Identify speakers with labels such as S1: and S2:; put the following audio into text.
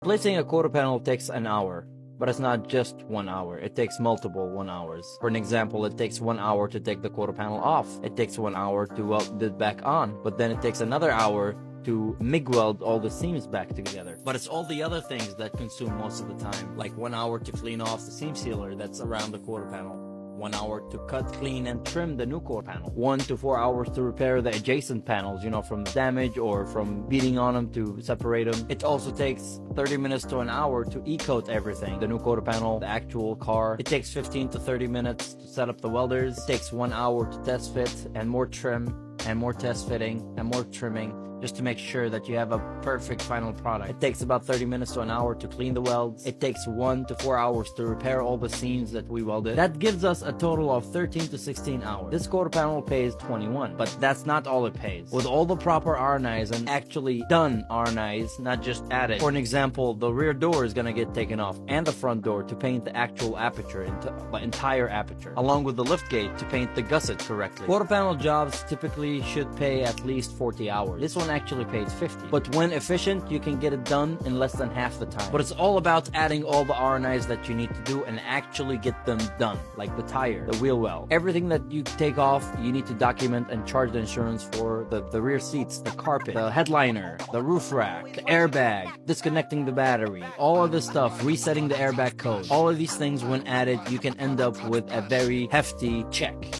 S1: Replacing a quarter panel takes an hour, but it's not just 1 hour. It takes multiple 1 hours. For an example, it takes 1 hour to take the quarter panel off. It takes 1 hour to weld it back on, but then it takes another hour to MIG weld all the seams back together. But it's all the other things that consume most of the time, like 1 hour to clean off the seam sealer that's around the quarter panel, 1 hour to cut, clean, and trim the new quarter panel, 1 to 4 hours to repair the adjacent panels, from damage or from beating on them to separate them. It also takes 30 minutes to an hour to e-coat everything, the new quarter panel, the actual car. It takes 15 to 30 minutes to set up the welders. It takes 1 hour to test fit, and more trim, and more test fitting, and more trimming, just to make sure that you have a perfect final product. It takes about 30 minutes to an hour to clean the welds. It takes 1 to 4 hours to repair all the seams that we welded. That gives us a total of 13 to 16 hours. This quarter panel pays 21, but that's not all it pays. With all the proper RNIs and actually done RNIs, not just added. For an example, the rear door is gonna get taken off, and the front door to paint the actual aperture, the entire aperture, along with the lift gate to paint the gusset correctly. Quarter panel jobs typically should pay at least 40 hours. This one actually pays 50. But when efficient, you can get it done in less than half the time. But it's all about adding all the RNIs that you need to do and actually get them done, like the tire, the wheel well. Everything that you take off, you need to document and charge the insurance for the rear seats, the carpet, the headliner, the roof rack, the airbag, disconnecting the battery, all of this stuff, resetting the airbag code. All of these things, when added, you can end up with a very hefty check.